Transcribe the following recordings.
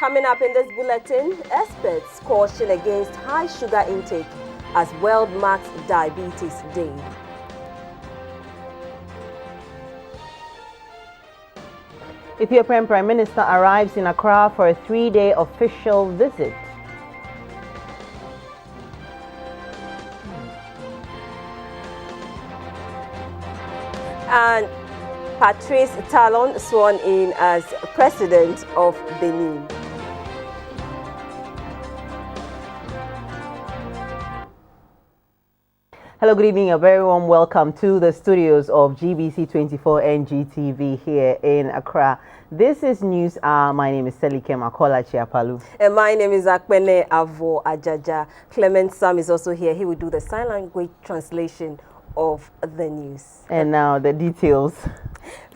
Coming up in this bulletin, experts caution against high sugar intake as World marks Diabetes Day. Ethiopian Prime Minister arrives in Accra for a 3-day official visit. And Patrice Talon sworn in as President of Benin. Hello, good evening. A very warm welcome to the studios of GBC24 and GTV here in Accra. This is News Hour. My name is Selike Makola Chiapalu. And my name is Akpene Avo Ajaja. Clement Sam is also here. He will do the sign language translation of the news. And now the details.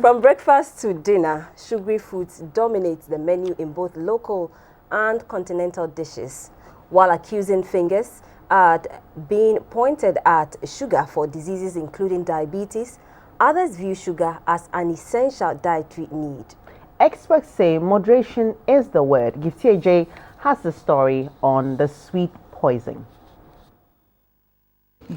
From breakfast to dinner, sugary foods dominate the menu in both local and continental dishes, while accusing fingers at being pointed at sugar for diseases including diabetes. Others view sugar as an essential dietary need. Experts say moderation is the word. Gifty J has the story on the sweet poison.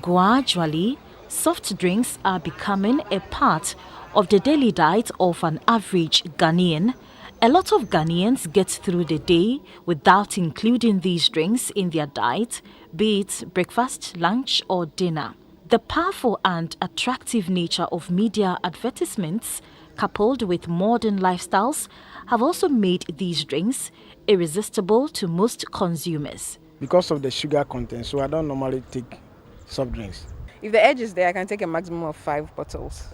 Gradually, soft drinks are becoming a part of the daily diet of an average Ghanaian. A lot of Ghanaians get through the day without including these drinks in their diet, be it breakfast, lunch, or dinner. The powerful and attractive nature of media advertisements, coupled with modern lifestyles, have also made these drinks irresistible to most consumers. Because of the sugar content, so I don't normally take soft drinks. If the edge is there, I can take a maximum of 5 bottles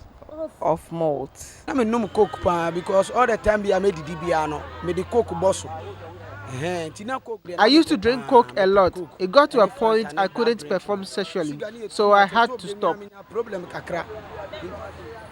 of malt. I mean, no coke because all the time I made the DBR, made the coke boss. I used to drink Coke a lot. It got to a point I couldn't perform sexually, so I had to stop.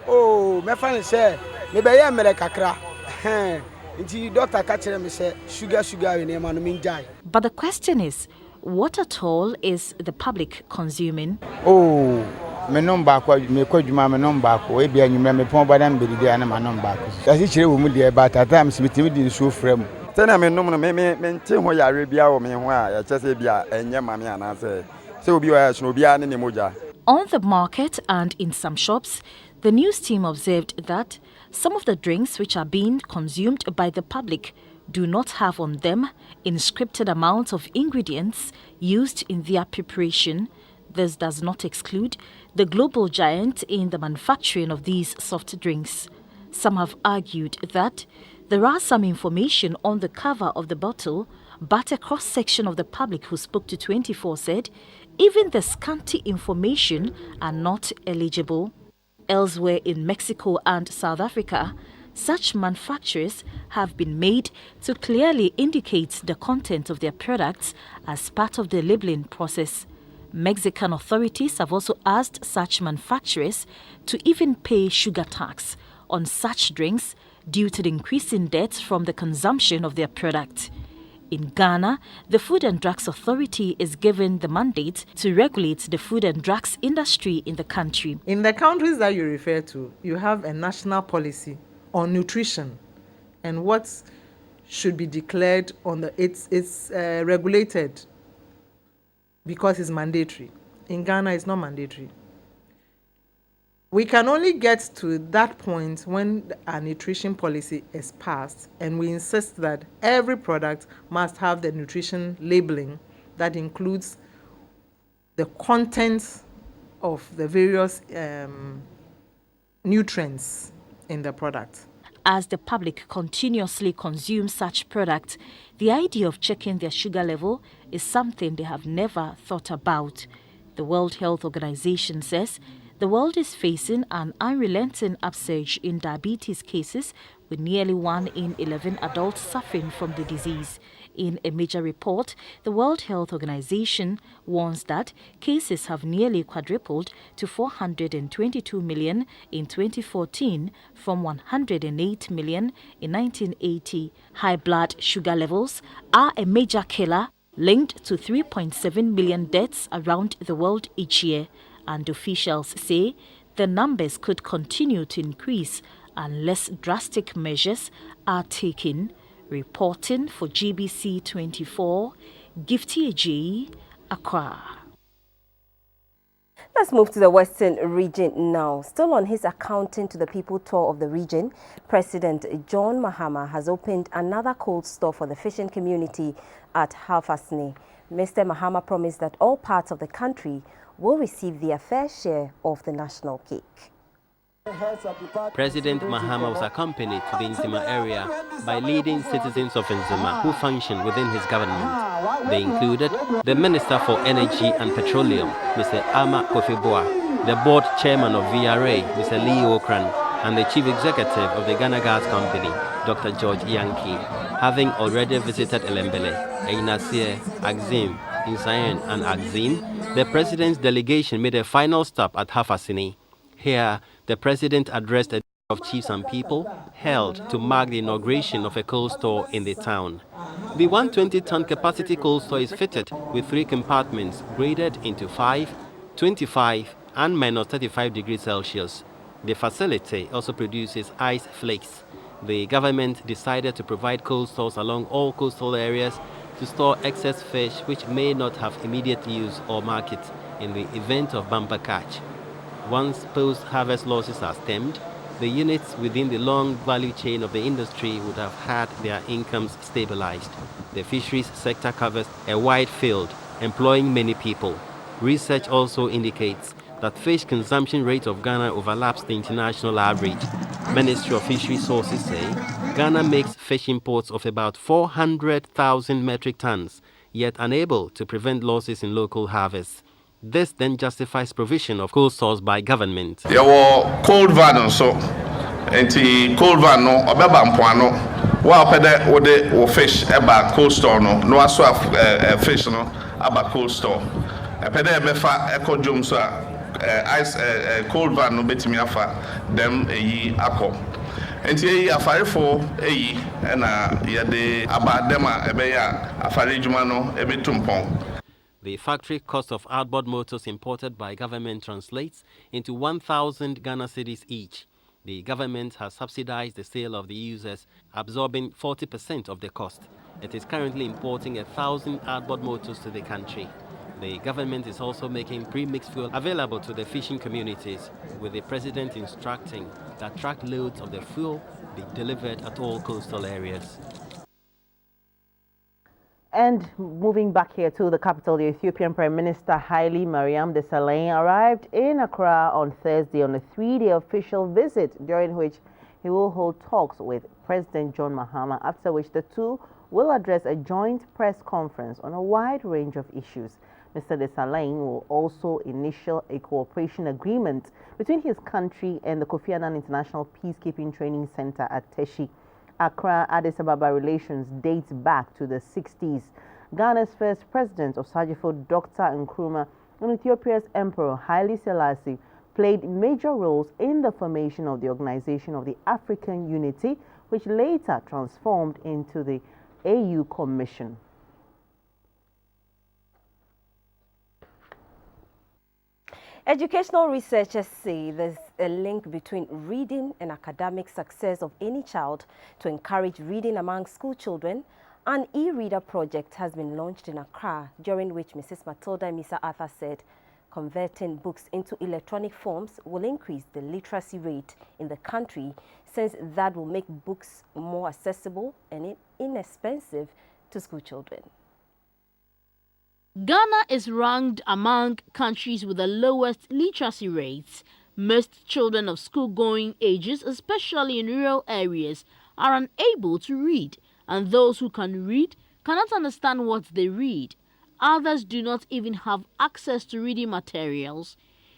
Oh, my friend said, maybe I am a kakra. Until doctor catch me say sugar in a man mean die. But the question is, what at all is the public consuming? Oh, my number, me quadruma, my number, we be a new member, Pombadam, be the animal number. As each year, we would but at times with the show frame. Then I mean, no, maintain what you are or me, why I just say, be a young mammy, and I say, so be as no be any moja. On the market and in some shops, the news team observed that some of the drinks which are being consumed by the public do not have on them inscripted amounts of ingredients used in their preparation. This does not exclude the global giant in the manufacturing of these soft drinks. Some have argued that there are some information on the cover of the bottle, but a cross-section of the public who spoke to 24 said even the scanty information are not eligible. Elsewhere in Mexico and South Africa, such manufacturers have been made to clearly indicate the content of their products as part of the labeling process. Mexican authorities have also asked such manufacturers to even pay sugar tax on such drinks due to the increasing debt from the consumption of their product. In Ghana, the Food and Drugs Authority is given the mandate to regulate the food and drugs industry in the country. In the countries that you refer to, you have a national policy on nutrition and what should be declared on the it's regulated because it's mandatory. In Ghana, it's not mandatory. We can only get to that point when a nutrition policy is passed, and we insist that every product must have the nutrition labeling that includes the contents of the various nutrients in the product. As the public continuously consumes such products, the idea of checking their sugar level is something they have never thought about. The World Health Organization says the world is facing an unrelenting upsurge in diabetes cases, with nearly 1 in 11 adults suffering from the disease. In a major report, the World Health Organization warns that cases have nearly quadrupled to 422 million in 2014 from 108 million in 1980. High blood sugar levels are a major killer linked to 3.7 million deaths around the world each year, and officials say the numbers could continue to increase unless drastic measures are taken. Reporting for GBC24, Gifty Ajayi, Accra. Let's move to the Western region now. Still on his Accounting to the People tour of the region, President John Mahama has opened another cold store for the fishing community at Halfasni. Mr. Mahama promised that all parts of the country will receive their fair share of the national cake. President Mahama was accompanied to the Nzima area by leading citizens of Nzima who function within his government. They included the Minister for Energy and Petroleum, Mr. Ama Kofi-Boa, the board chairman of VRA, Mr. Lee Okran, and the chief executive of the Ghana Gas Company, Dr. George Yankee. Having already visited Elembele, Einasie, Axim, Insayen, and Axim, the president's delegation made a final stop at Hafasini. Here, the president addressed a of chiefs and people held to mark the inauguration of a coal store in the town. The 120-ton capacity coal store is fitted with 3 compartments graded into 5, 25, and minus 35 degrees Celsius. The facility also produces ice flakes. The government decided to provide coal stores along all coastal areas to store excess fish which may not have immediate use or market in the event of bumper catch. Once post-harvest losses are stemmed, the units within the long value chain of the industry would have had their incomes stabilized. The fisheries sector covers a wide field, employing many people. Research also indicates that fish consumption rate of Ghana overlaps the international average. Ministry of Fishery sources say Ghana makes fish imports of about 400,000 metric tons, yet unable to prevent losses in local harvests. This then justifies provision of cold stores by government. There were cold van so enti cold van no obeba mpoano wa pede wo fish eba cold store no aso fish no aba cold store pede ebefa ekodwom so ice cold van no betimi afa dem eyi akọ enti eyi afarefo eyi na yede aba dem a ebeya afare dwuma no ebetumpon. The factory cost of outboard motors imported by government translates into 1,000 Ghana cedis each. The government has subsidized the sale of the users, absorbing 40% of the cost. It is currently importing 1,000 outboard motors to the country. The government is also making pre-mixed fuel available to the fishing communities, with the president instructing that truck loads of the fuel be delivered at all coastal areas. And moving back here to the capital, the Ethiopian Prime Minister Haile Mariam Desalegn arrived in Accra on Thursday on a 3-day official visit, during which he will hold talks with President John Mahama, after which the two will address a joint press conference on a wide range of issues. Mr. Desalegn will also initial a cooperation agreement between his country and the Kofi Annan International Peacekeeping Training Center at Teshi. Accra-Addis Ababa relations dates back to the 60s. Ghana's first president, Osajifo Dr. Nkrumah, and Ethiopia's Emperor Haile Selassie played major roles in the formation of the Organization of the African Unity, which later transformed into the AU Commission. Educational researchers say there's a link between reading and academic success of any child. To encourage reading among school children, an e-reader project has been launched in Accra, during which Mrs. Matilda Misa Arthur said converting books into electronic forms will increase the literacy rate in the country, since that will make books more accessible and inexpensive to school children. Ghana is ranked among countries with the lowest literacy rates. Most children of school-going ages, especially in rural areas, are unable to read, and those who can read cannot understand what they read. Others do not even have access to reading materials.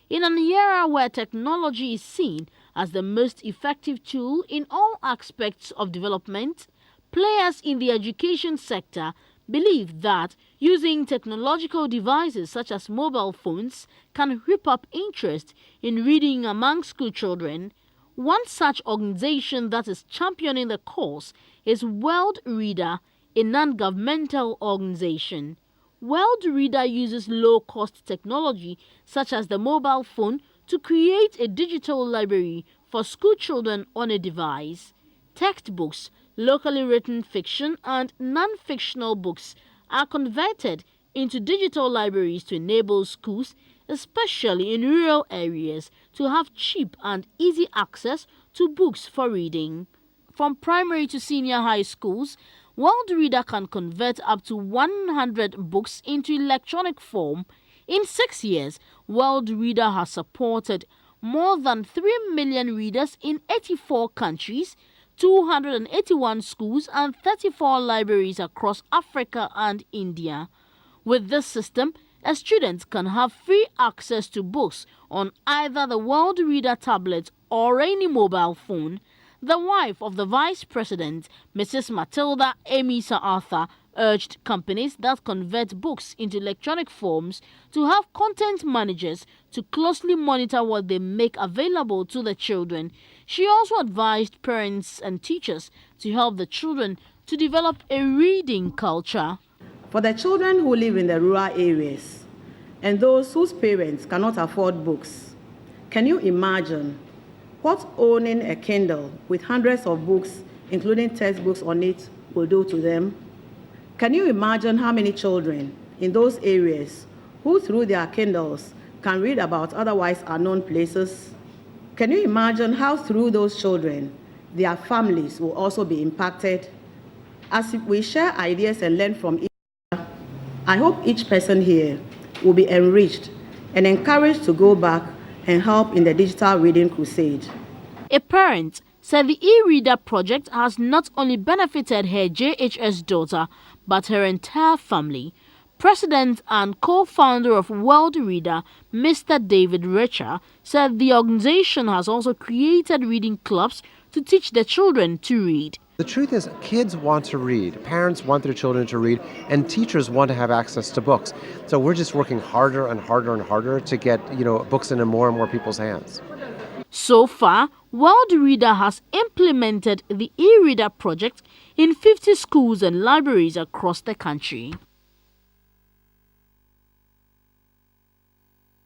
In an era where technology is seen as the most effective tool in all aspects of development, players in the education sector believe that using technological devices such as mobile phones can whip up interest in reading among school children. One such organization that is championing the cause is World Reader, a non-governmental organization. World Reader uses low-cost technology such as the mobile phone to create a digital library for school children on a device. Textbooks, Locally written fiction and non-fictional books are converted into digital libraries to enable schools, especially in rural areas, to have cheap and easy access to books for reading. From primary to senior high schools, World Reader can convert up to 100 books into electronic form. In 6 years, World Reader has supported more than 3 million readers in 84 countries, 281 schools and 34 libraries across Africa and India. With this system, a student can have free access to books on either the World Reader tablet or any mobile phone. The wife of the Vice President, Mrs. Matilda Amy Sir Arthur, urged companies that convert books into electronic forms to have content managers to closely monitor what they make available to the children. She also advised parents and teachers to help the children to develop a reading culture. For the children who live in the rural areas and those whose parents cannot afford books, can you imagine what owning a Kindle with hundreds of books, including textbooks on it, will do to them? Can you imagine how many children in those areas who through their Kindles can read about otherwise unknown places? Can you imagine how through those children their families will also be impacted? As we share ideas and learn from each other, I hope each person here will be enriched and encouraged to go back and help in the digital reading crusade. A parent said the e-reader project has not only benefited her JHS daughter, but her entire family. President and co-founder of World Reader, Mr. David Richer, said the organization has also created reading clubs to teach their children to read. The truth is, kids want to read, parents want their children to read, and teachers want to have access to books. So we're just working harder and harder and harder to get, books into more and more people's hands. So far, World Reader has implemented the e-reader project in 50 schools and libraries across the country.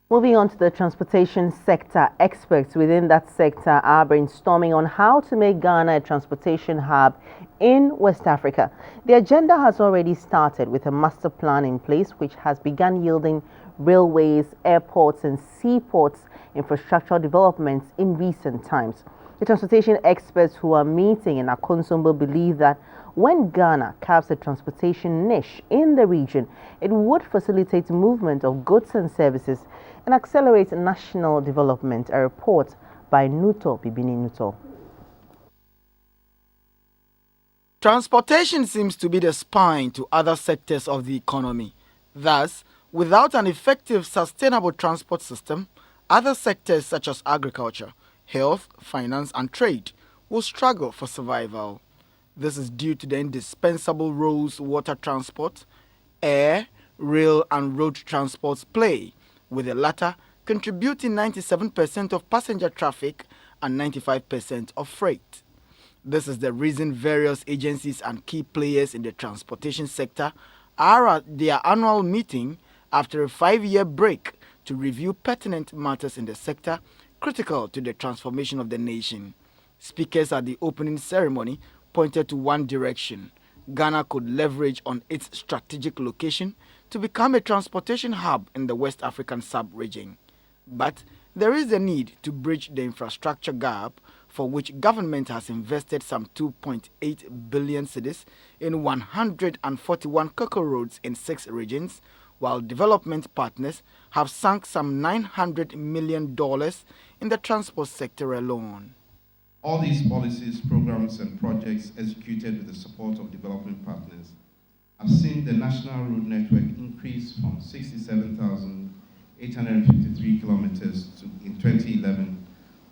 Moving on to the transportation sector, experts within that sector are brainstorming on how to make Ghana a transportation hub in West Africa. The agenda has already started with a master plan in place which has begun yielding railways, airports and seaports infrastructural developments in recent times. The transportation experts who are meeting in Akonsombo believe that when Ghana carves a transportation niche in the region, it would facilitate movement of goods and services and accelerate national development. A report by Nuto Bibini Nuto. Transportation seems to be the spine to other sectors of the economy. Thus, without an effective, sustainable transport system, other sectors such as agriculture, health, finance and trade will struggle for survival. This is due to the indispensable roles water transport, air, rail and road transports play, with the latter contributing 97% of passenger traffic and 95% of freight. This is the reason various agencies and key players in the transportation sector are at their annual meeting after a 5-year break to review pertinent matters in the sector critical to the transformation of the nation. Speakers at the opening ceremony pointed to one direction. Ghana could leverage on its strategic location to become a transportation hub in the West African sub-region. But there is a need to bridge the infrastructure gap, for which government has invested some 2.8 billion cedis in 141 cocoa roads in 6 regions, while development partners have sunk some $900 million in the transport sector alone. All these policies, programs and projects executed with the support of development partners have seen the national road network increase from 67,853 kilometers in 2011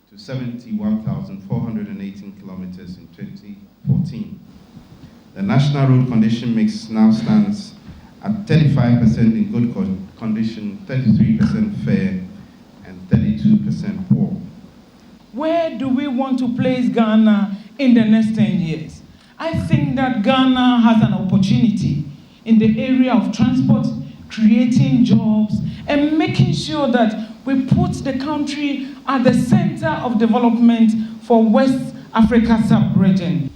to 71,418 kilometers in 2014. The national road condition mix now stands at 35% in good condition, 33% fair, and 32% poor. Where do we want to place Ghana in the next 10 years? I think that Ghana has an opportunity in the area of transport, creating jobs, and making sure that we put the country at the center of development for West Africa sub-region.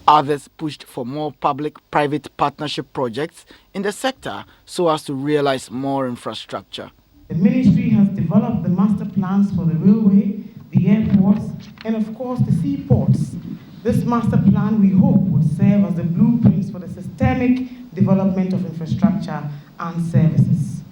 Others pushed for more public-private partnership projects in the sector so as to realize more infrastructure. The ministry has developed the master plans for the railway, the airports, and of course the seaports. This master plan, we hope, will serve as the blueprints for the systemic development of infrastructure and services.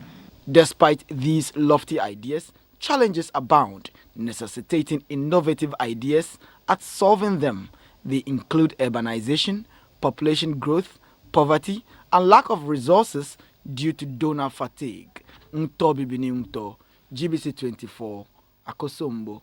Despite these lofty ideas, challenges abound, necessitating innovative ideas at solving them. They include urbanization, population growth, poverty, and lack of resources due to donor fatigue. GBC24, Akosombo.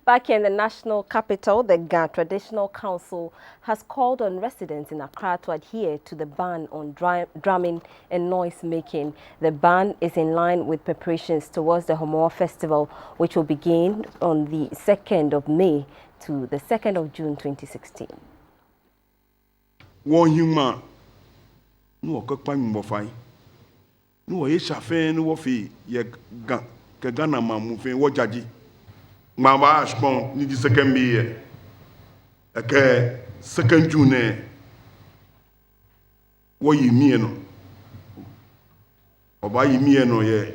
Back in the national capital, the Ghana Traditional Council has called on residents in Accra to adhere to the ban on drumming and noise making. The ban is in line with preparations towards the Homoa Festival, which will begin on the 2nd of May to the 2nd of June 2016. Mama Ashpon ni di second May eke 2nd June wo yimi no oba yimi no ye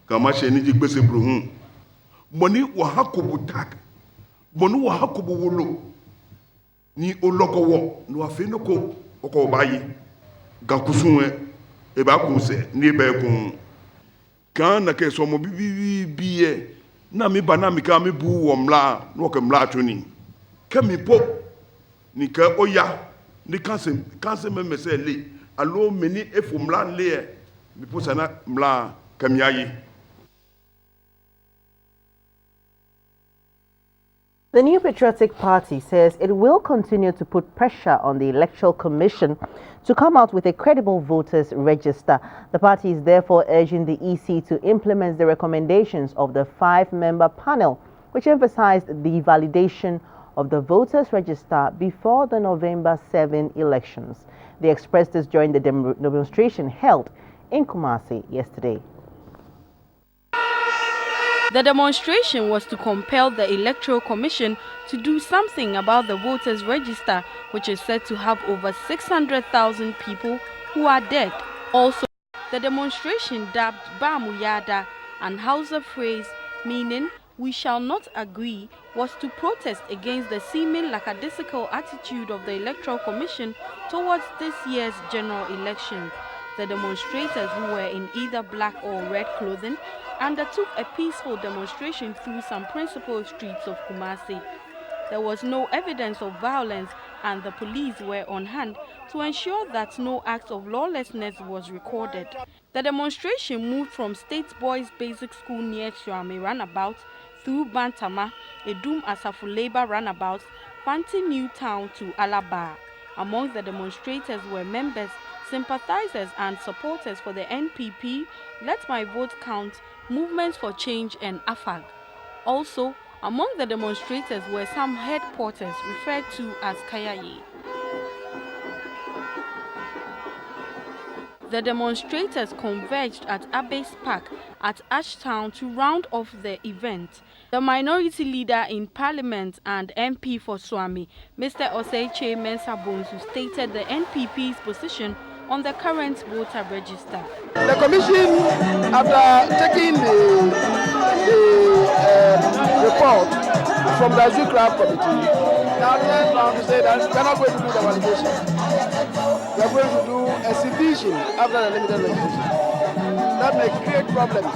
kama she ni di gbese brohun moni wo hakobu tak moni wo hakobu wolo ni olokowo no afi no ko oko ba yi gakusun e ba kun se ni be kun kan na ke so mo biye na mi bana mi ka mi bu wo mla no ke mla tuni ke mi po ni ke oya ni kanse me mesele alo meni efu mla le mi po sana mla kamiayi. The New Patriotic Party says it will continue to put pressure on the Electoral Commission to come out with a credible voters register. The party is therefore urging the EC to implement the recommendations of the 5-member panel, which emphasized the validation of the voters register before the November 7 elections. They expressed this during the demonstration held in Kumasi yesterday. The demonstration was to compel the Electoral Commission to do something about the voters' register, which is said to have over 600,000 people who are dead. Also, the demonstration dubbed Bamuyada and Hausa phrase meaning "we shall not agree" was to protest against the seeming lackadaisical attitude of the Electoral Commission towards this year's general election. The demonstrators, who were in either black or red clothing, undertook a peaceful demonstration through some principal streets of Kumasi. There was no evidence of violence, and the police were on hand to ensure that no act of lawlessness was recorded. The demonstration moved from State Boys Basic School near Suame Runabout through Bantama, Edum Asafuleba Runabout, Fanti New Town to Alaba. Among the demonstrators were members, sympathizers and supporters for the NPP, Let My Vote Count, Movements for Change and AFAG. Also, among the demonstrators were some head porters referred to as Kayaye. The demonstrators converged at Abbey's Park at Ashtown to round off the event. The minority leader in Parliament and MP for Swami, Mr. Oseiche Mensah Bonsu, stated the NPP's position on the current voter register. The commission, after taking the report from the Zoo Club Committee, now turns around to say that we are not going to do the validation. We are going to do a subdivision after the limited registration. That may create problems.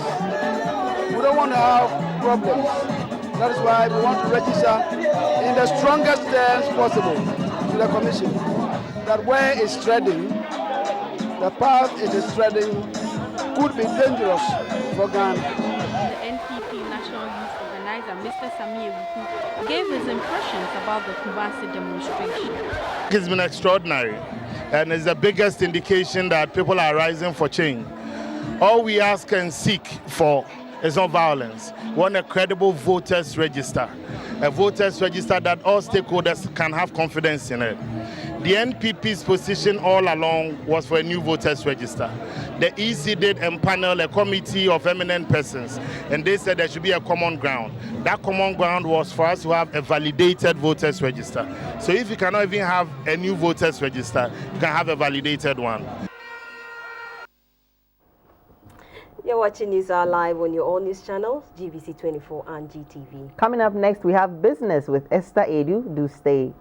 We don't want to have problems. That is why we want to register in the strongest terms possible to the commission. That where it's treading, the path it is treading could be dangerous for Ghana. The NPP National Youth Organizer, Mr. Sami Ewuku, gave his impressions about the Kumasi demonstration. It's been extraordinary, and it's the biggest indication that people are rising for change. All we ask and seek for is not violence. We want a credible voters register. a voters register that all stakeholders can have confidence in it. The NPP's position all along was for a new voters register. The EC did empanel a committee of eminent persons, and they said there should be a common ground. That common ground was for us to have a validated voters register. So if you cannot even have a new voters register, you can have a validated one. You're watching News Hour live on your all news channels, GBC24 and GTV. Coming up next, we have business with Esther Edu. Do stay.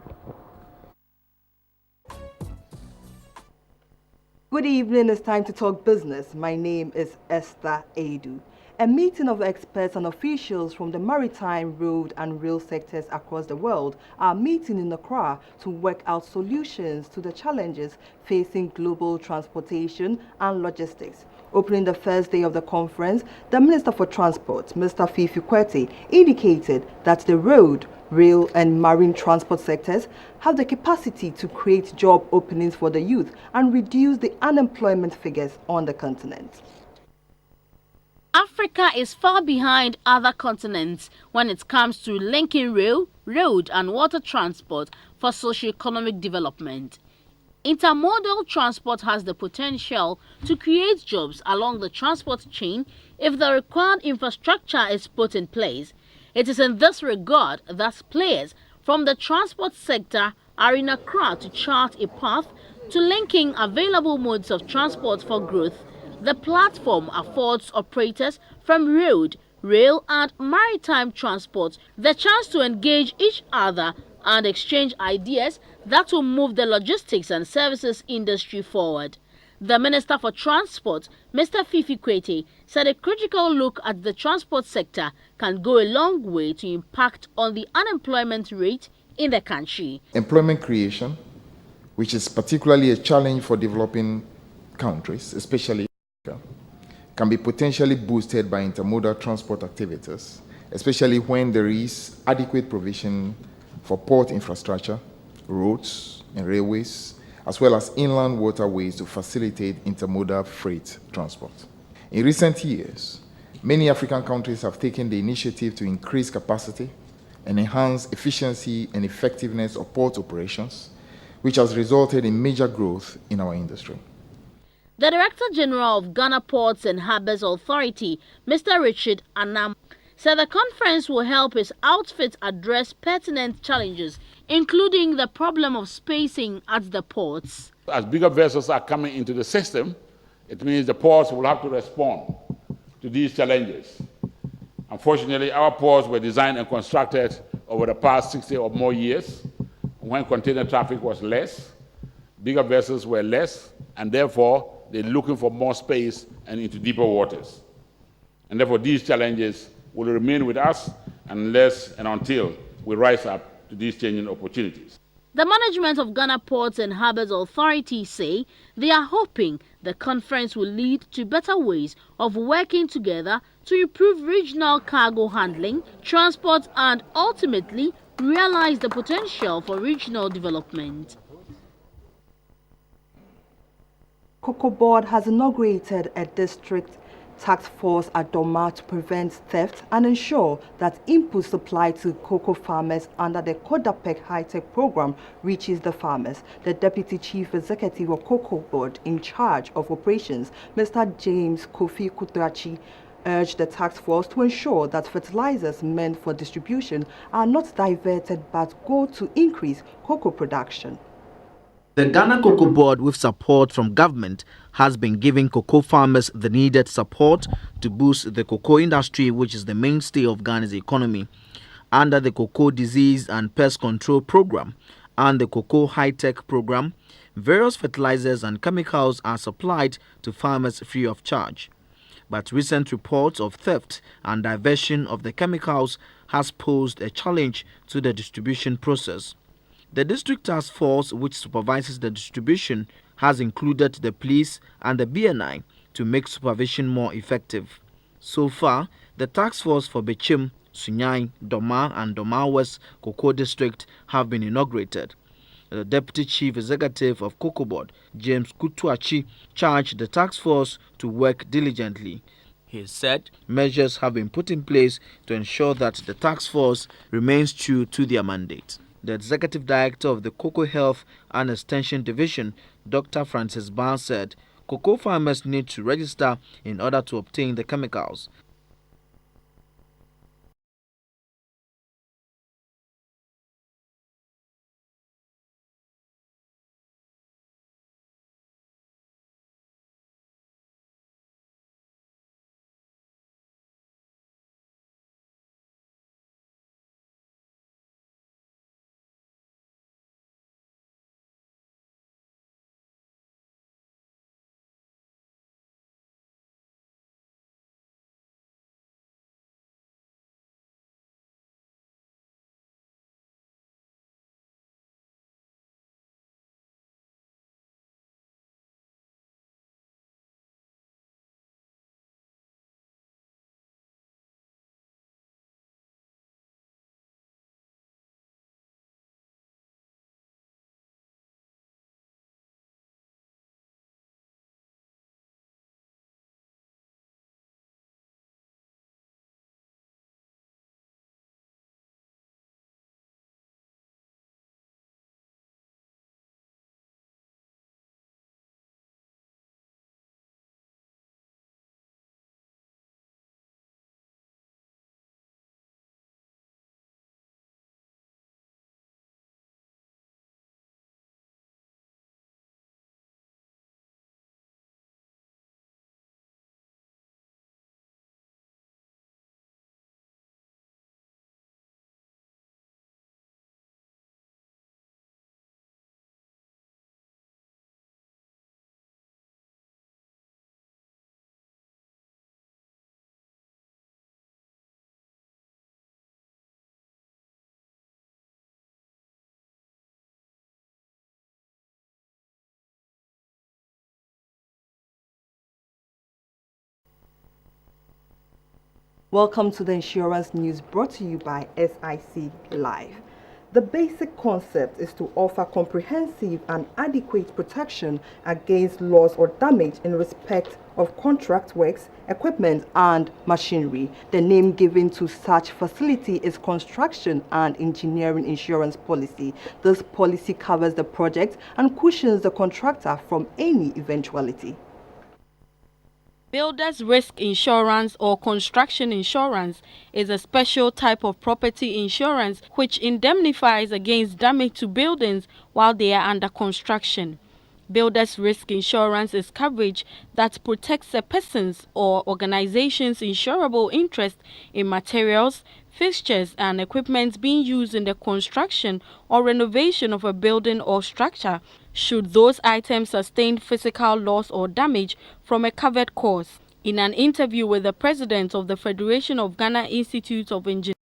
Good evening, it's time to talk business. My name is Esther Edu. A meeting of experts and officials from the maritime, road and rail sectors across the world are meeting in Accra to work out solutions to the challenges facing global transportation and logistics. Opening the first day of the conference, the Minister for Transport, Mr. Fifi Kwete, indicated that the road, rail and marine transport sectors have the capacity to create job openings for the youth and reduce the unemployment figures on the continent. Africa is far behind other continents when it comes to linking rail, road and water transport for socio-economic development. Intermodal transport has the potential to create jobs along the transport chain if the required infrastructure is put in place. It is in this regard that players from the transport sector are in Accra to chart a path to linking available modes of transport for growth. The platform affords operators from road, rail and maritime transport the chance to engage each other and exchange ideas that will move the logistics and services industry forward. The Minister for Transport, Mr. Fifi Kwete, said a critical look at the transport sector can go a long way to impact on the unemployment rate in the country. Employment creation, which is particularly a challenge for developing countries, especially Africa, can be potentially boosted by intermodal transport activities, especially when there is adequate provision for port infrastructure, roads and railways, as well as inland waterways to facilitate intermodal freight transport. In recent years, many African countries have taken the initiative to increase capacity and enhance efficiency and effectiveness of port operations, which has resulted in major growth in our industry. The Director General of Ghana Ports and Harbours Authority, Mr. Richard Anam, said the conference will help his outfit address pertinent challenges, including the problem of spacing at the ports. As bigger vessels are coming into the system, it means the ports will have to respond to these challenges. Unfortunately, our ports were designed and constructed over the past 60 or more years, when container traffic was less, bigger vessels were less, and therefore they're looking for more space and into deeper waters. And therefore these challenges will remain with us unless and until we rise up to these changing opportunities. The management of Ghana Ports and Harbours Authority say they are hoping the conference will lead to better ways of working together to improve regional cargo handling, transport and ultimately realize the potential for regional development. Cocoa Board has inaugurated a district task force at Doma to prevent theft and ensure that input supplied to cocoa farmers under the Kodapek High-Tech program reaches the farmers. The Deputy Chief Executive of Cocoa Board in charge of operations, Mr. James Kofi Kutrachi, urged the task force to ensure that fertilizers meant for distribution are not diverted but go to increase cocoa production. The Ghana Cocoa Board, with support from government, has been giving cocoa farmers the needed support to boost the cocoa industry, which is the mainstay of Ghana's economy. Under the Cocoa Disease and Pest Control Program and the Cocoa High-Tech Program, various fertilizers and chemicals are supplied to farmers free of charge. But recent reports of theft and diversion of the chemicals has posed a challenge to the distribution process. The District Task Force, which supervises the distribution, has included the police and the BNI to make supervision more effective. So far, the task force for Bechim, Sunyai, Doma and Doma West Cocoa District have been inaugurated. The Deputy Chief Executive of Cocoa Board, James Kutuachi, charged the task force to work diligently. He said measures have been put in place to ensure that the task force remains true to their mandate. The executive director of the Cocoa Health and Extension Division, Dr. Francis Barnes, said cocoa farmers need to register in order to obtain the chemicals. Welcome to the Insurance News brought to you by SIC Life. The basic concept is to offer comprehensive and adequate protection against loss or damage in respect of contract works, equipment and machinery. The name given to such facility is Construction and Engineering Insurance Policy. This policy covers the project and cushions the contractor from any eventuality. Builders risk insurance or construction insurance is a special type of property insurance which indemnifies against damage to buildings while they are under construction. Builders risk insurance is coverage that protects a person's or organization's insurable interest in materials, fixtures and equipment being used in the construction or renovation of a building or structure, should those items sustain physical loss or damage from a covered cause. In an interview with the president of the Federation of Ghana Institute of Engineers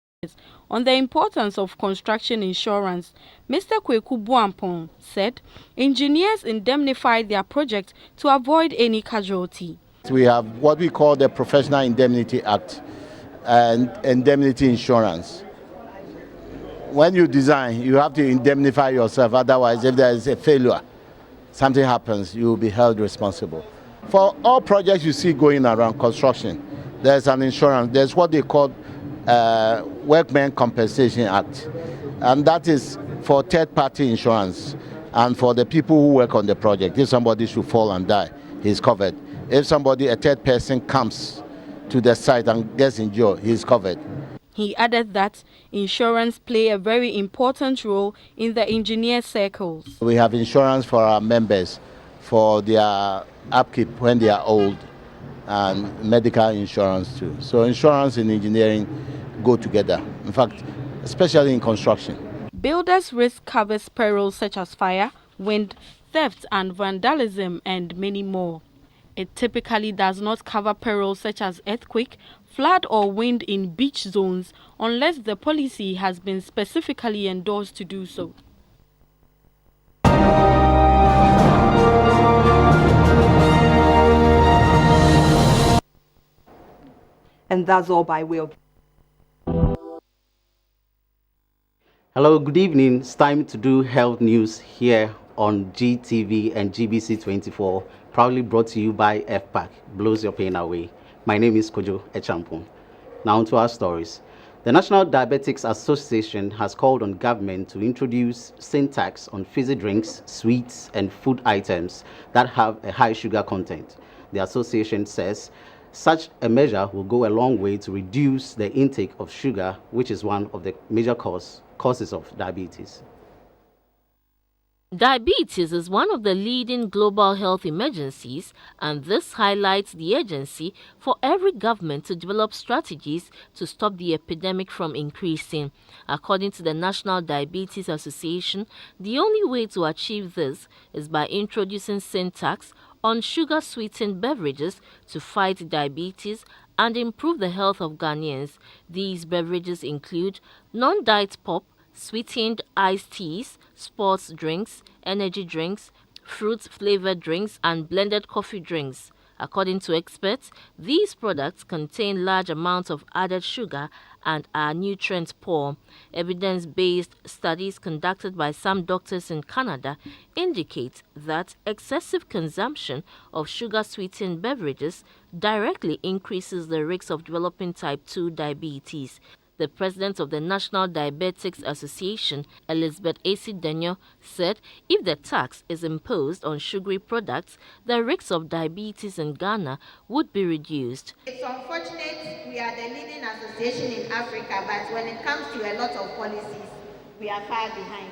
on the importance of construction insurance, Mr. Kweku Buampong said engineers indemnify their project to avoid any casualty. We have what we call the Professional Indemnity Act and indemnity insurance. When you design, you have to indemnify yourself. Otherwise, if there is a failure, something happens, you will be held responsible. For all projects you see going around construction, there's an insurance. There's what they call Workmen Compensation Act. And that is for third-party insurance and for the people who work on the project. If somebody should fall and die, he's covered. If a third person comes to the site and gets injured, he's covered. He added that insurance play a very important role in the engineer circles. We have insurance for our members for their upkeep when they are old, and medical insurance too. So insurance and engineering go together. In fact, especially in construction. Builders risk covers perils such as fire, wind, theft and vandalism and many more. It typically does not cover perils such as earthquake, flood or wind in beach zones unless the policy has been specifically endorsed to do so. And that's all by way of... Hello, good evening. It's time to do health news here on GTV and GBC24, proudly brought to you by FPAC. Blows your pain away. My name is Kojo Echampon. Now to our stories. The National Diabetics Association has called on government to introduce sin tax on fizzy drinks, sweets, and food items that have a high sugar content. The association says such a measure will go a long way to reduce the intake of sugar, which is one of the major causes of diabetes. Diabetes is one of the leading global health emergencies, and this highlights the urgency for every government to develop strategies to stop the epidemic from increasing. According to the National Diabetes Association, the only way to achieve this is by introducing sin tax on sugar-sweetened beverages to fight diabetes and improve the health of Ghanaians. These beverages include non-diet pop, sweetened iced teas, sports drinks, energy drinks, fruit-flavored drinks, and blended coffee drinks. According to experts, these products contain large amounts of added sugar and are nutrient poor. Evidence-based studies conducted by some doctors in Canada indicate that excessive consumption of sugar-sweetened beverages directly increases the risk of developing type 2 diabetes. The president of the National Diabetics Association, Elizabeth A.C. Denyo, said if the tax is imposed on sugary products, the risks of diabetes in Ghana would be reduced. It's unfortunate we are the leading association in Africa, but when it comes to a lot of policies, we are far behind.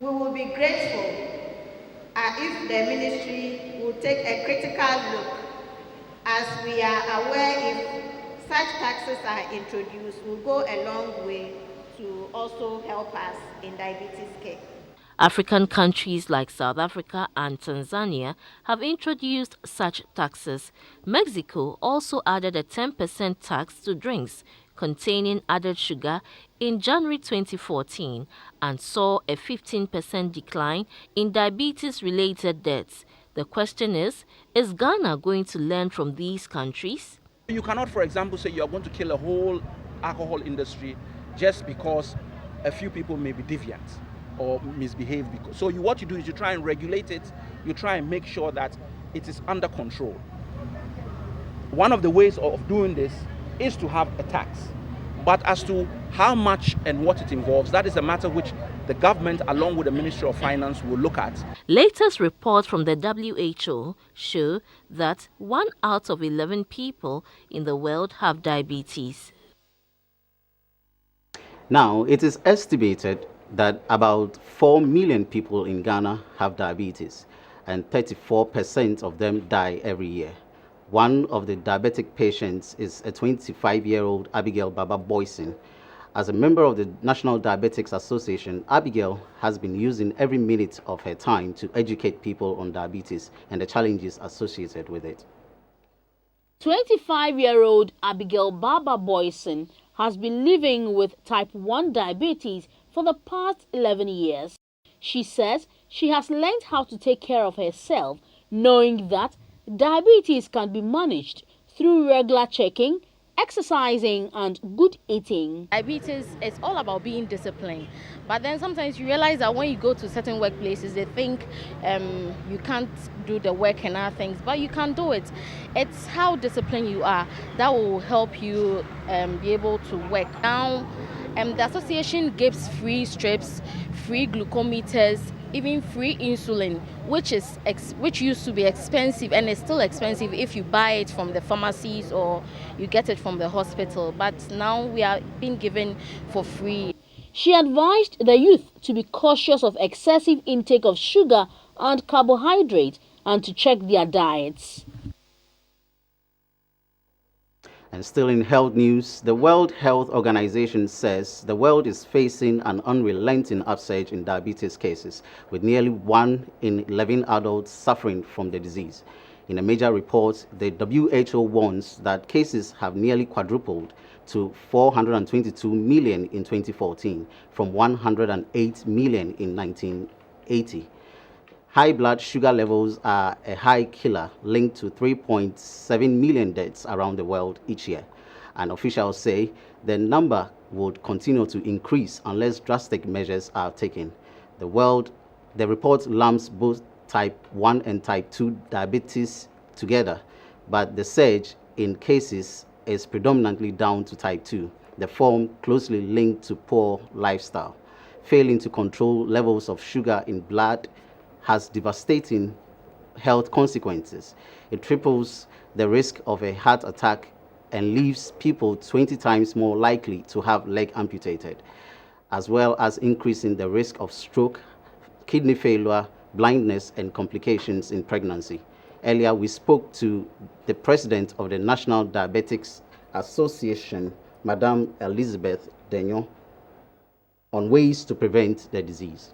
We will be grateful if the ministry will take a critical look, as we are aware if such taxes are introduced, will go a long way to also help us in diabetes care. African countries like South Africa and Tanzania have introduced such taxes. Mexico also added a 10% tax to drinks containing added sugar in January 2014 and saw a 15% decline in diabetes-related deaths. The question is Ghana going to learn from these countries? You cannot, for example, say you are going to kill a whole alcohol industry just because a few people may be deviant or misbehave. So what you do is you try and regulate it, you try and make sure that it is under control. One of the ways of doing this is to have a tax. But as to how much and what it involves, that is a matter which the government, along with the Ministry of Finance, will look at. Latest reports from the WHO show that 1 out of 11 people in the world have diabetes. Now, it is estimated that about 4 million people in Ghana have diabetes, and 34% of them die every year. One of the diabetic patients is a 25-year-old Abigail Baba Boyson. As a member of the National Diabetics Association, Abigail has been using every minute of her time to educate people on diabetes and the challenges associated with it. 25-year-old Abigail Baba Boyson has been living with type 1 diabetes for the past 11 years. She says she has learned how to take care of herself, knowing that diabetes can be managed through regular checking, exercising, and good eating. Diabetes is all about being disciplined, but then sometimes you realize that when you go to certain workplaces, they think you can't do the work and other things, but you can do it. It's how disciplined you are that will help you be able to work. Now, the association gives free strips, free glucometers, even free insulin, which used to be expensive and is still expensive if you buy it from the pharmacies or you get it from the hospital, but now we are being given for free. She advised the youth to be cautious of excessive intake of sugar and carbohydrate and to check their diets. And still in health news, the World Health Organization says the world is facing an unrelenting upsurge in diabetes cases, with nearly 1 in 11 adults suffering from the disease. In a major report, the WHO warns that cases have nearly quadrupled to 422 million in 2014 from 108 million in 1980. High blood sugar levels are a high killer linked to 3.7 million deaths around the world each year. And officials say the number would continue to increase unless drastic measures are taken. The report lumps both type 1 and type 2 diabetes together, but the surge in cases is predominantly down to type 2, the form closely linked to poor lifestyle. Failing to control levels of sugar in blood has devastating health consequences. It triples the risk of a heart attack and leaves people 20 times more likely to have leg amputated, as well as increasing the risk of stroke, kidney failure, blindness, and complications in pregnancy. Earlier, we spoke to the president of the National Diabetics Association, Madame Elizabeth Denyon, on ways to prevent the disease.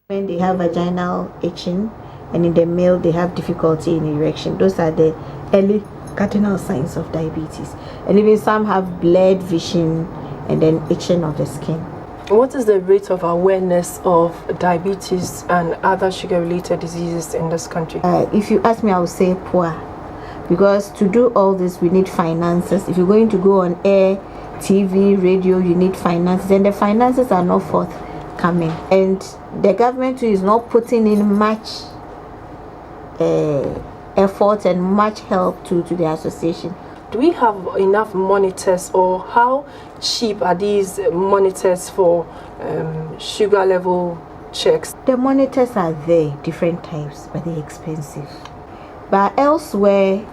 When they have vaginal itching, and in the male they have difficulty in erection, those are the early cardinal signs of diabetes. And even some have blurred vision and then itching of the skin. What is the rate of awareness of diabetes and other sugar-related diseases in this country? If you ask me, I would say poor, because to do all this we need finances. If you're going to go on air, TV, radio, you need finances, and the finances are not forthcoming. And the government too is not putting in much effort and much help to the association. Do we have enough monitors, or how cheap are these monitors for sugar level checks? The monitors are there, different types, but they're expensive. But elsewhere,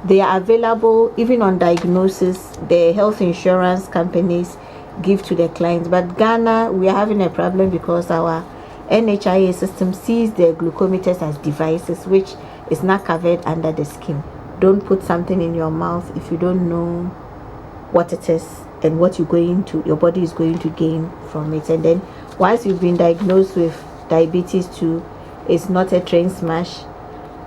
they are available even on diagnosis. The health insurance companies give to the clients. But Ghana, we are having a problem because our NHIA system sees the glucometers as devices, which is not covered under the scheme. Don't put something in your mouth if you don't know what it is and what your body is going to gain from it. And then once you've been diagnosed with diabetes too, it's not a train smash.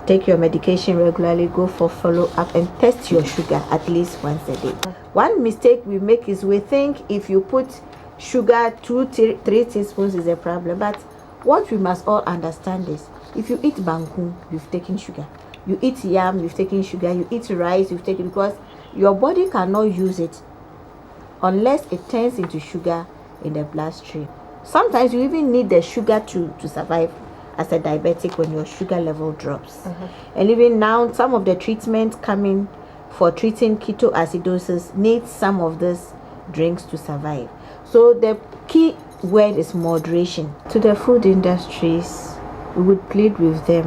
Take your medication regularly, go for follow-up, and test your sugar at least once a day. One mistake we make is we think if you put sugar 2-3 teaspoons is a problem. But what we must all understand is, if you eat banku, you've taken sugar. You eat yam, you've taken sugar. You eat rice, you've taken, because your body cannot use it unless it turns into sugar in the bloodstream. Sometimes you even need the sugar to survive as a diabetic when your sugar level drops. And even now, some of the treatments coming for treating ketoacidosis need some of these drinks to survive. So the key word is moderation. To the food industries, we would plead with them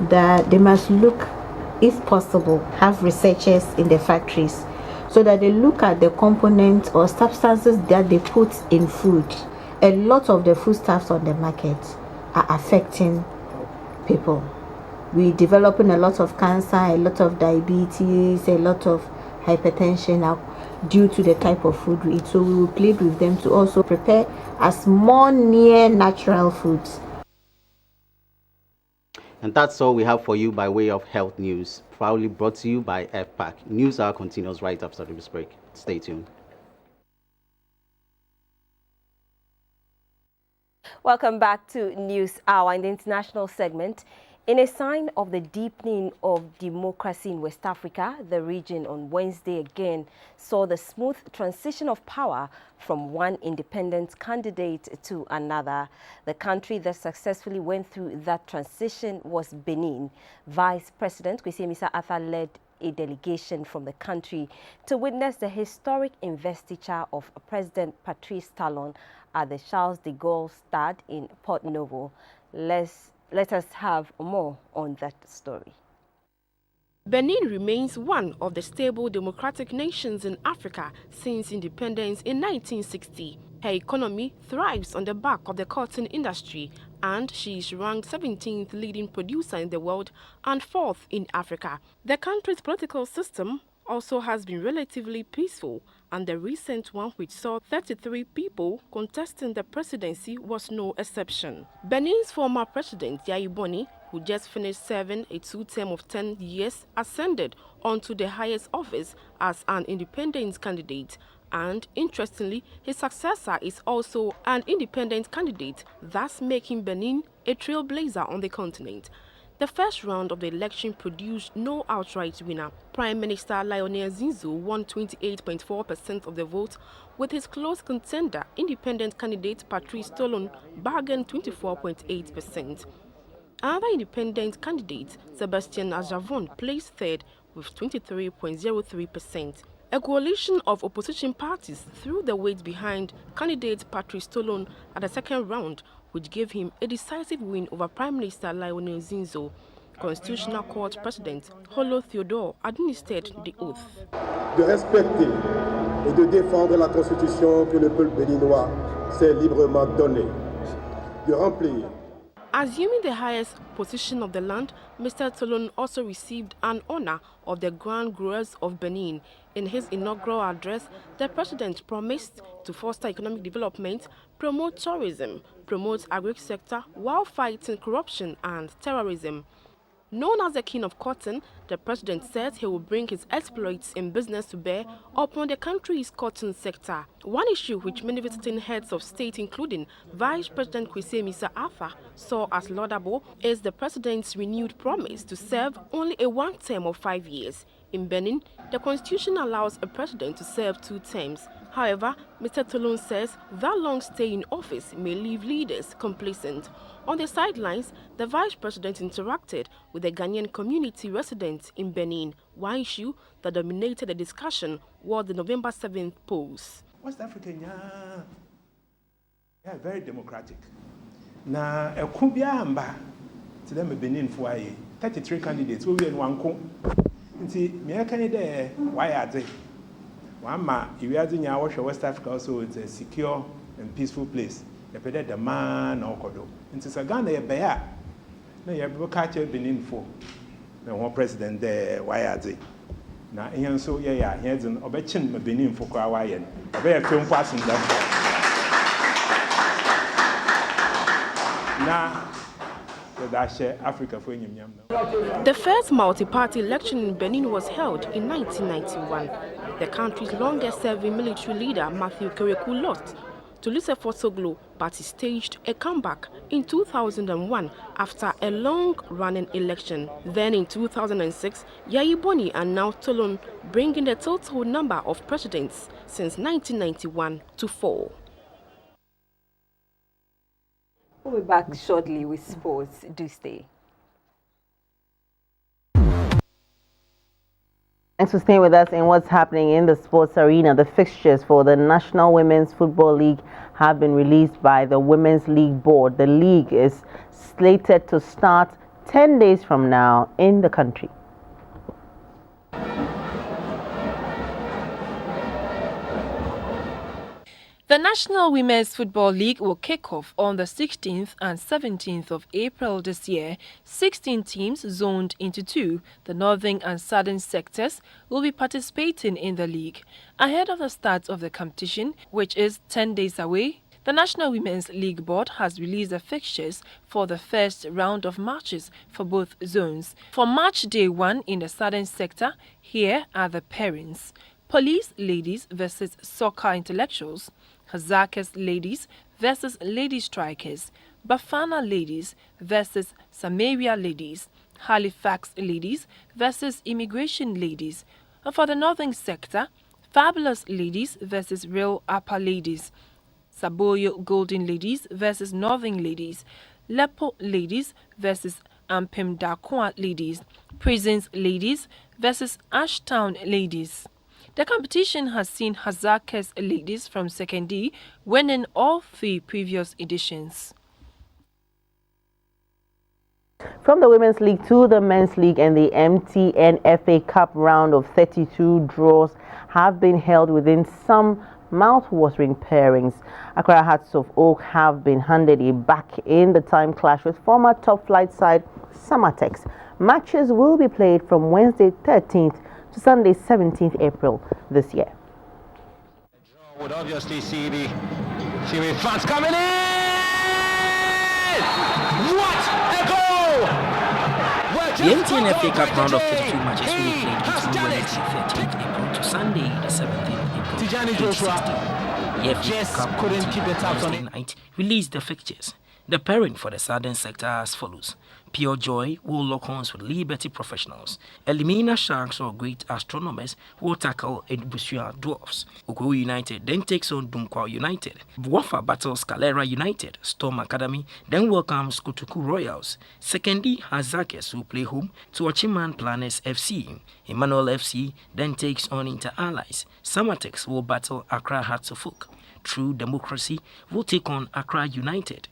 that they must look, if possible, have researchers in the factories so that they look at the components or substances that they put in food. A lot of the foodstuffs on the market are affecting people. We're developing a lot of cancer, a lot of diabetes, a lot of hypertension now due to the type of food we eat. So we will plead with them to also prepare as more near natural foods. And that's all we have for you by way of health news, proudly brought to you by FPAC. News Hour continues right after this break. Stay tuned. Welcome back to News Hour. In the international segment, in a sign of the deepening of democracy in West Africa, the region on Wednesday again saw the smooth transition of power from one independent candidate to another. The country that successfully went through that transition was Benin. Vice President Kwesi Arthur led a delegation from the country to witness the historic investiture of President Patrice Talon at the Charles de Gaulle Stade in Port Novo. Let us have more on that story. Benin remains one of the stable democratic nations in Africa since independence in 1960. Her economy thrives on the back of the cotton industry, and she is ranked 17th leading producer in the world and 4th in Africa. The country's political system also has been relatively peaceful, and the recent one, which saw 33 people contesting the presidency, was no exception. Benin's former president, Yayi Boni, who just finished serving a two-term of 10 years, ascended onto the highest office as an independent candidate. And interestingly, his successor is also an independent candidate, thus making Benin a trailblazer on the continent. The first round of the election produced no outright winner. Prime Minister Lionel Zinzo won 28.4% of the vote, with his close contender, independent candidate Patrice Talon, bargained 24.8%. Another independent candidate, Sebastian Ajavon, placed third with 23.03%. A coalition of opposition parties threw the weight behind candidate Patrice Talon at the second round, which gave him a decisive win over Prime Minister Lionel Zinzo. Constitutional Court President Holo Theodore administered the oath. De respecter et de défendre la Constitution que le peuple béninois s'est librement donnée. De remplir. Assuming the highest position of the land, Mr. Talon also received an honor of the Grand Growers of Benin. In his inaugural address, the president promised to foster economic development, promote tourism, promote agri sector while fighting corruption and terrorism. Known as the King of Cotton, the president said he will bring his exploits in business to bear upon the country's cotton sector. One issue which many visiting heads of state, including Vice President Kwesi Mr. Arthur, saw as laudable is the president's renewed promise to serve only a one term of 5 years. In Benin, the constitution allows a president to serve 2 terms. However, Mr. Talon says that long stay in office may leave leaders complacent. On the sidelines, the vice president interacted with the Ghanaian community residents in Benin. One issue that dominated the discussion was the November 7th polls. West Africa, very democratic. Na ekubia amba to them Benin for 33 candidates. We were in one co. Nti me kan dey why ade. One ma iwiade nya wo West Africa also it's a secure and peaceful place. The man or Kodo. Into Sagana, a bear. No, you have catch Benin for the one president there. Why are they? Now, and so, yeah, here's an objection Benin for Kawaii. A very film passing them. Now, Africa for him. The first multi-party election in Benin was held in 1991. The country's longest-serving military leader, Matthew Kerekou, lost to Lise Fosoglo, but he staged a comeback in 2001 after a long-running election. Then in 2006, Yayi Boni and now Talon, bringing the total number of presidents since 1991 to 4. We'll be back shortly with sports. Do stay. Thanks for staying with us in what's happening in the sports arena. The fixtures for the National Women's Football League have been released by the Women's League Board. The league is slated to start 10 days from now in the country. The National Women's Football League will kick off on the 16th and 17th of April this year. 16 teams zoned into 2, the northern and southern sectors, will be participating in the league. Ahead of the start of the competition, which is 10 days away, the National Women's League Board has released the fixtures for the first round of matches for both zones. For match day 1 in the southern sector, here are the pairings: Police Ladies versus Soccer Intellectuals, Hazakas Ladies versus Lady Strikers, Bafana Ladies versus Samaria Ladies, Halifax Ladies versus Immigration Ladies. And for the northern sector, Fabulous Ladies versus Real Upper Ladies, Saboyo Golden Ladies versus Northern Ladies, Lepo Ladies versus Ampem Dakwa Ladies, Prisons Ladies versus Ashtown Ladies. The competition has seen Hazakas Ladies from 2nd D winning all 3 previous editions. From the Women's League to the Men's League, and the MTN FA Cup round of 32 draws have been held within some mouth-watering pairings. Accra Hearts of Oak have been handed a back in the time clash with former top flight side Samatex. Matches will be played from Wednesday 13th to Sunday 17th April this year. Would obviously see the fans coming in! What a goal! The MTN FA Cup round of 32 matches will be played between Wednesday 13th April to Sunday the 17th April 2016. The FA Cup couldn't keep it out on Wednesday night released the fixtures. The pairing for the southern sector as follows: Pure Joy will lock horns with Liberty professionals. Elimina Sharks or Great Astronomers will tackle Edbusia Dwarfs. Ukuru United then takes on Dunkwa United. Buafa battles Calera United. Storm Academy then welcomes Kutuku Royals. Sekendi Hazakes will play home to Achiman Planes FC. Emmanuel FC then takes on Inter Allies. Samatex will battle Accra Hearts of Oak. True Democracy will take on Accra United.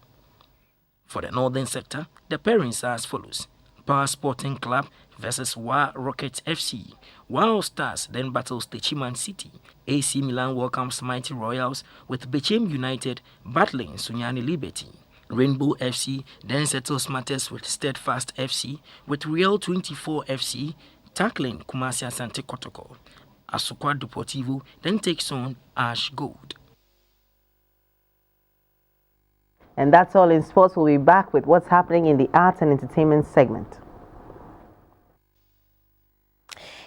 For the northern sector, the pairings are as follows. Power Sporting Club versus Wa Rockets FC. Wa Stars then battles Techiman City. AC Milan welcomes Mighty Royals with Bechem United battling Sunyani Liberty. Rainbow FC then settles matters with Steadfast FC, with Real 24 FC tackling Kumasi Asante Kotoko. Asukwa Deportivo then takes on Ash Gold. And that's all in sports. We'll be back with what's happening in the arts and entertainment segment.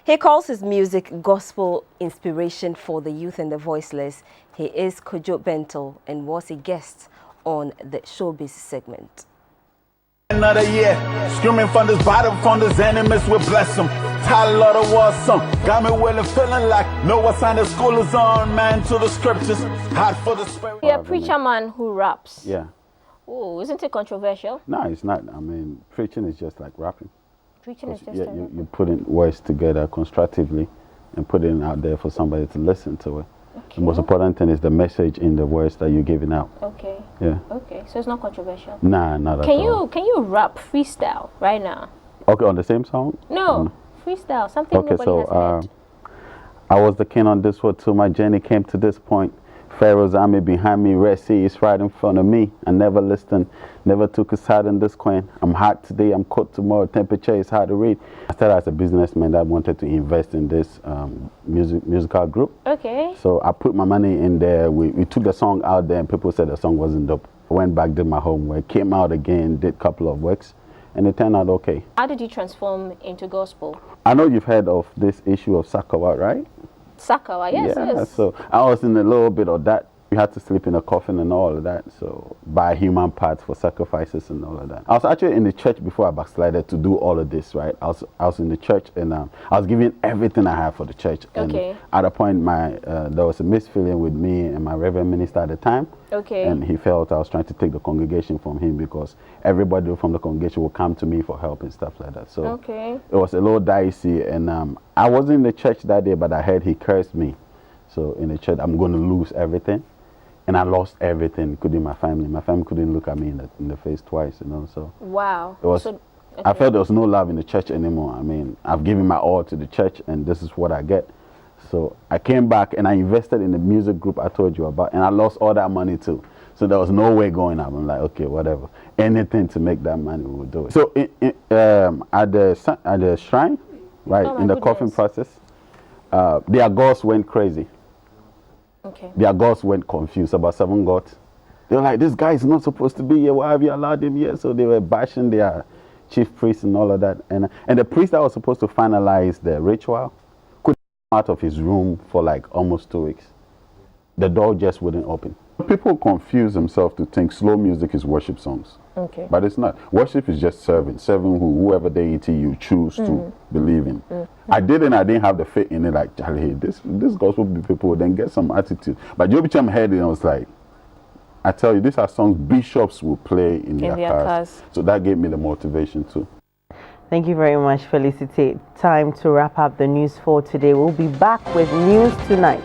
He calls his music gospel inspiration for the youth and the voiceless. He is Kojo Bento and was a guest on the Showbiz segment. Another year, screaming from this bottom, from this enemies will bless them. Title of the war song, got me really feeling like know what sign the school is on, man, to the scriptures, hot for the spirit. You're a preacher man who raps. Yeah. Oh, isn't it controversial? No, it's not. I mean, preaching is just like rapping. Preaching is just you putting words together constructively and putting it out there for somebody to listen to it. Okay. The most important thing is the message in the words that you're giving out. Okay. Yeah. Okay, so it's not controversial. Nah, not at all. Can you rap freestyle right now? Okay, on the same song? No, freestyle, something okay, nobody has heard. I was the king on this one too. My journey came to this point. Pharaoh's army behind me, Red Sea is right in front of me. I never listened, never took a side in this coin. I'm hot today, I'm cold tomorrow, temperature is hard to read. I started as a businessman that wanted to invest in this musical group. Okay. So I put my money in there, we took the song out there and people said the song wasn't dope. I went back, did my homework, came out again, did a couple of works, and it turned out okay. How did you transform into gospel? I know you've heard of this issue of Sakawa, right? Sakawa, yes, yes. So I was in a little bit of that. We had to sleep in a coffin and all of that. So buy human parts for sacrifices and all of that. I was actually in the church before I backslided to do all of this, right? I was in the church and I was giving everything I had for the church. Okay. And at a point, there was a misfeeling with me and my reverend minister at the time. Okay. And he felt I was trying to take the congregation from him because everybody from the congregation would come to me for help and stuff like that. So okay. It was a little dicey. And I wasn't in the church that day, but I heard he cursed me. So in the church, I'm going to lose everything. And I lost everything, including my family. My family couldn't look at me in the face twice, you know. So wow. It was, so, okay. I felt there was no love in the church anymore. I mean, I've given my all to the church, and this is what I get. So I came back and I invested in the music group I told you about, and I lost all that money too. So there was no way going up. I'm like, okay, whatever, anything to make that money, we'll do it. So at the shrine, right, in the coffin process, their gods went crazy. Okay. Their gods went confused, about 7 gods. They were like, this guy is not supposed to be here. Why have you allowed him here? So they were bashing their chief priest and all of that. And the priest that was supposed to finalize the ritual couldn't come out of his room for like almost 2 weeks. The door just wouldn't open. People confuse themselves to think slow music is worship songs. Okay. But it's not. Worship is just serving whoever deity you choose to believe in. I didn't have the faith in it, like, Charlie, this gospel people then get some attitude. But Joby Cham heard it and was like, I tell you, these are songs bishops will play in their cars. So that gave me the motivation too. Thank you very much, Felicity. Time to wrap up the news for today. We'll be back with news tonight.